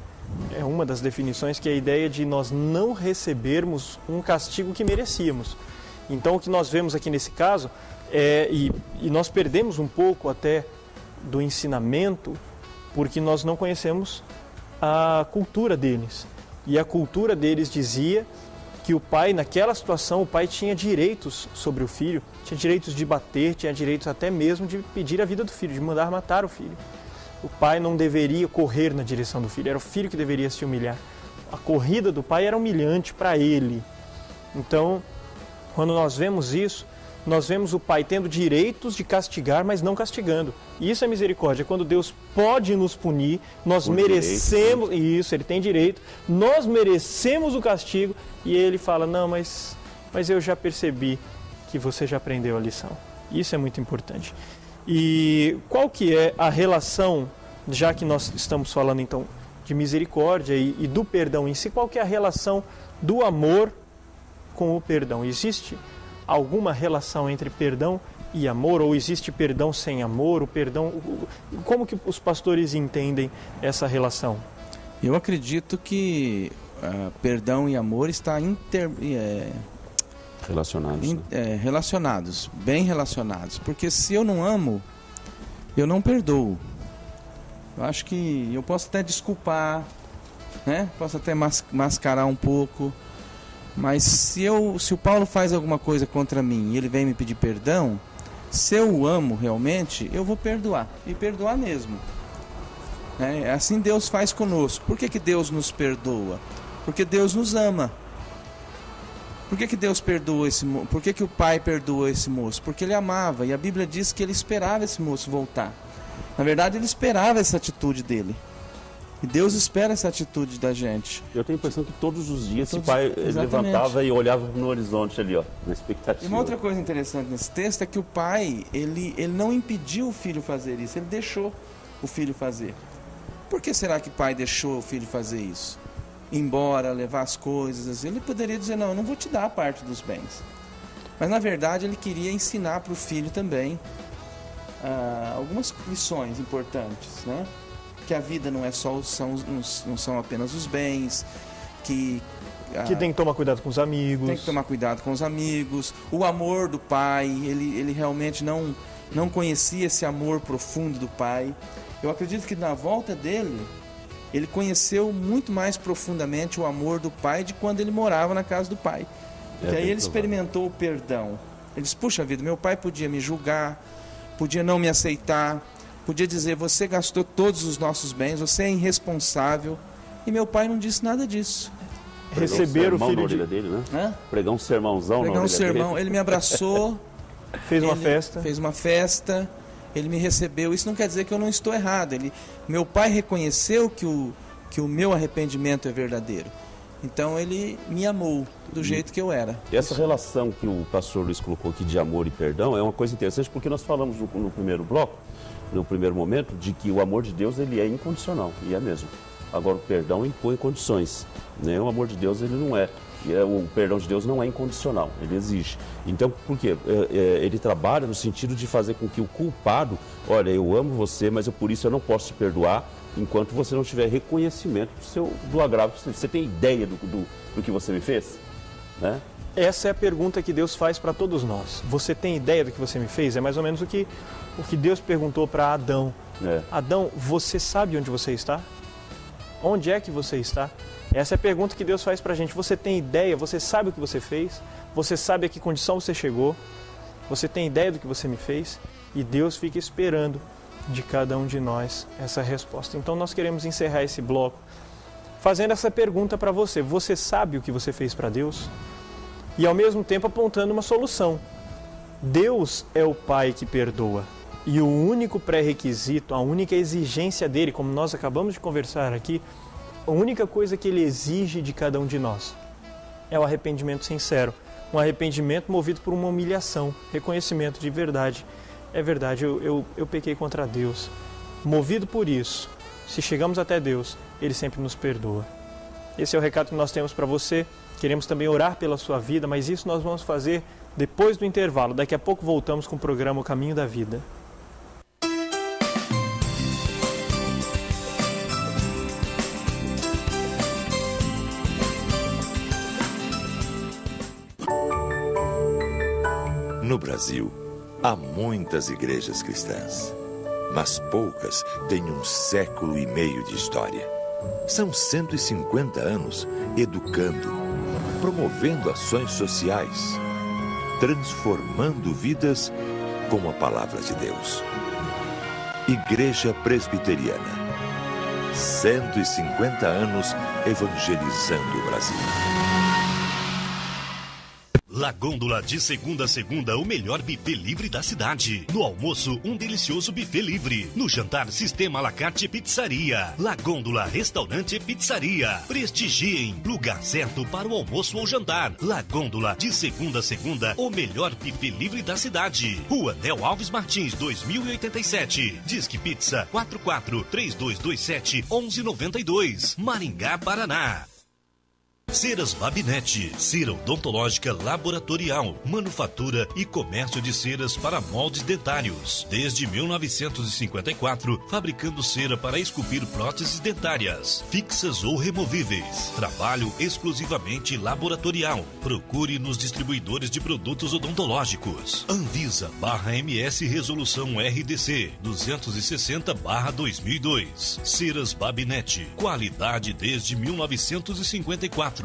é uma das definições, que é a ideia de nós não recebermos um castigo que merecíamos. Então o que nós vemos aqui nesse caso, e nós perdemos um pouco até do ensinamento, porque nós não conhecemos a cultura deles. E a cultura deles dizia que o pai, naquela situação, o pai tinha direitos sobre o filho, tinha direitos de bater, tinha direitos até mesmo de pedir a vida do filho, de mandar matar o filho. O pai não deveria correr na direção do filho, era o filho que deveria se humilhar. A corrida do pai era humilhante para ele. Então, quando nós vemos isso, nós vemos o pai tendo direitos de castigar, mas não castigando. E isso é misericórdia. Quando Deus pode nos punir, nós merecemos... Isso, ele tem direito. Nós merecemos o castigo e ele fala, não, mas eu já percebi que você já aprendeu a lição. Isso é muito importante. E qual que é a relação, já que nós estamos falando então de misericórdia e do perdão em si, qual que é a relação do amor com o perdão? Existe alguma relação entre perdão e amor, ou existe perdão sem amor? O perdão, como que os pastores entendem essa relação? Eu acredito que perdão e amor estão relacionados, bem relacionados, porque se eu não amo, eu não perdoo. Eu acho que eu posso até desculpar, né? Posso até mascarar um pouco. Mas se o Paulo faz alguma coisa contra mim e ele vem me pedir perdão, se eu o amo realmente, eu vou perdoar. E perdoar mesmo. Assim Deus faz conosco. Por que Deus nos perdoa? Porque Deus nos ama. Por que Deus perdoa esse moço? Por que o pai perdoa esse moço? Porque ele amava. E a Bíblia diz que ele esperava esse moço voltar. Na verdade, ele esperava essa atitude dele. E Deus espera essa atitude da gente. Eu tenho a impressão que todos os dias esse pai levantava e olhava no horizonte ali, ó, na expectativa. E uma outra coisa interessante nesse texto é que o pai, ele não impediu o filho fazer isso, ele deixou o filho fazer. Por que será que o pai deixou o filho fazer isso? Ir embora, levar as coisas. Ele poderia dizer, não, eu não vou te dar a parte dos bens. Mas na verdade ele queria ensinar para o filho também algumas lições importantes, né? Que a vida não é só não são apenas os bens, que tem que tomar cuidado com os amigos. Tem que tomar cuidado com os amigos. O amor do pai, ele realmente não conhecia esse amor profundo do pai. Eu acredito que na volta dele, ele conheceu muito mais profundamente o amor do pai de quando ele morava na casa do pai. Que aí ele experimentou o perdão. Ele disse, puxa vida, meu pai podia me julgar, podia não me aceitar, podia dizer, você gastou todos os nossos bens, você é irresponsável. E meu pai não disse nada disso. Receber o filho dele, né? Pregar um sermãozão na orelha dele. Ele me abraçou. Fez uma festa. Ele me recebeu. Isso não quer dizer que eu não estou errado. Meu pai reconheceu que o meu arrependimento é verdadeiro. Então ele me amou do jeito que eu era. Essa relação que o pastor Luiz colocou aqui de amor e perdão é uma coisa interessante, porque nós falamos no primeiro bloco, no primeiro momento, de que o amor de Deus ele é incondicional, e é mesmo. Agora o perdão impõe condições, né? O amor de Deus ele não é. O perdão de Deus não é incondicional, ele exige. Então, por quê? Ele trabalha no sentido de fazer com que o culpado, olha, eu amo você, mas por isso eu não posso te perdoar enquanto você não tiver reconhecimento do agravo. Você tem ideia do que você me fez? Né? Essa é a pergunta que Deus faz para todos nós. Você tem ideia do que você me fez? É mais ou menos o que Deus perguntou para Adão. Adão, você sabe onde você está? Onde é que você está? Essa é a pergunta que Deus faz para a gente. Você tem ideia? Você sabe o que você fez? Você sabe a que condição você chegou? Você tem ideia do que você me fez? E Deus fica esperando de cada um de nós essa resposta. Então nós queremos encerrar esse bloco fazendo essa pergunta para você. Você sabe o que você fez para Deus? E ao mesmo tempo apontando uma solução. Deus é o Pai que perdoa. E o único pré-requisito, a única exigência dele, como nós acabamos de conversar aqui, a única coisa que ele exige de cada um de nós é o arrependimento sincero. Um arrependimento movido por uma humilhação, reconhecimento de verdade. É verdade, eu pequei contra Deus. Movido por isso, se chegamos até Deus, Ele sempre nos perdoa. Esse é o recado que nós temos para você. Queremos também orar pela sua vida, mas isso nós vamos fazer depois do intervalo. Daqui a pouco voltamos com o programa O Caminho da Vida. No Brasil, há muitas igrejas cristãs, mas poucas têm 1,5 século de história. São 150 anos educando, promovendo ações sociais, transformando vidas com a palavra de Deus. Igreja Presbiteriana. 150 anos evangelizando o Brasil. La Gôndola, de segunda a segunda, o melhor buffet livre da cidade. No almoço, um delicioso buffet livre. No jantar, sistema à la carte pizzaria. La Gôndola, restaurante e pizzaria. Prestigiem, lugar certo para o almoço ou jantar. La Gôndola, de segunda a segunda, o melhor buffet livre da cidade. Rua Nel Alves Martins, 2087. Disque Pizza 44-3227-1192. Maringá, Paraná. Ceras Babinete, cera odontológica laboratorial, manufatura e comércio de ceras para moldes dentários. Desde 1954, fabricando cera para esculpir próteses dentárias, fixas ou removíveis. Trabalho exclusivamente laboratorial. Procure nos distribuidores de produtos odontológicos. Anvisa/MS Resolução RDC 260/2002. Ceras Babinete, qualidade desde 1954.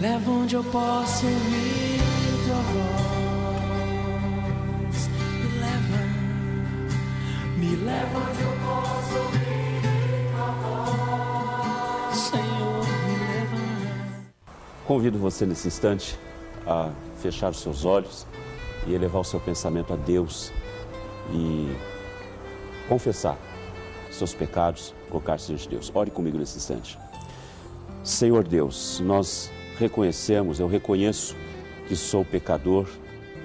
Leva onde eu posso ouvir tua voz. Me leva onde eu posso ouvir tua voz. Senhor, me leva. Convido você nesse instante a fechar os seus olhos e elevar o seu pensamento a Deus e confessar seus pecados, colocar-se diante de Deus. Ore comigo nesse instante. Senhor Deus, nós eu reconheço que sou pecador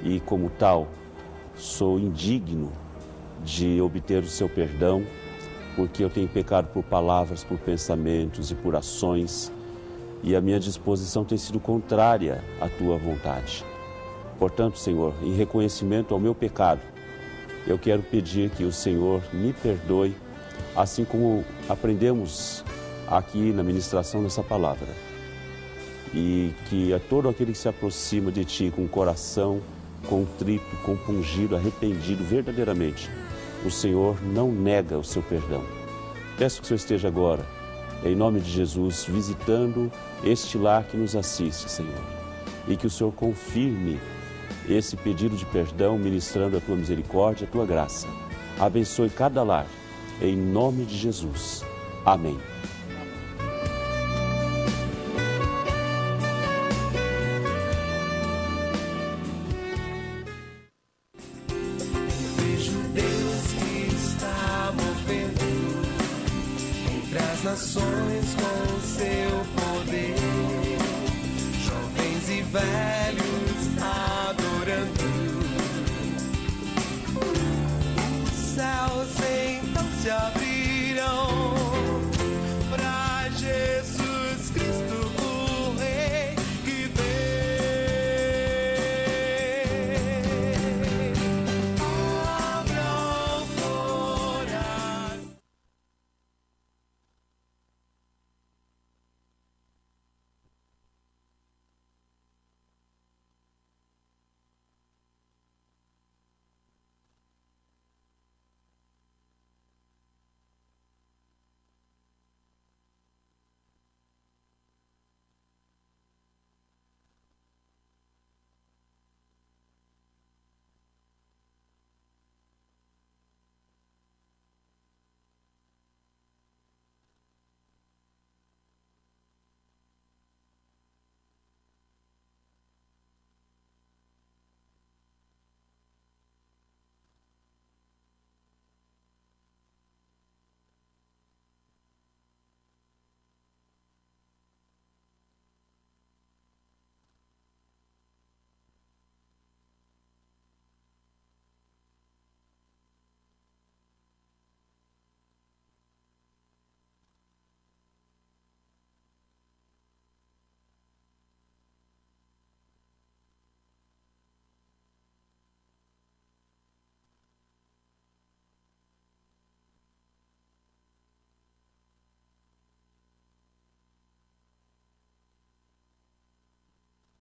e, como tal, sou indigno de obter o seu perdão, porque eu tenho pecado por palavras, por pensamentos e por ações, e a minha disposição tem sido contrária à tua vontade. Portanto, Senhor, em reconhecimento ao meu pecado, eu quero pedir que o Senhor me perdoe, assim como aprendemos aqui na ministração dessa palavra. E que a todo aquele que se aproxima de Ti com o coração contrito, compungido, arrependido verdadeiramente, o Senhor não nega o seu perdão. Peço que o Senhor esteja agora, em nome de Jesus, visitando este lar que nos assiste, Senhor. E que o Senhor confirme esse pedido de perdão, ministrando a Tua misericórdia, a Tua graça. Abençoe cada lar, em nome de Jesus. Amém. Nações com seu poder, jovens e velhos.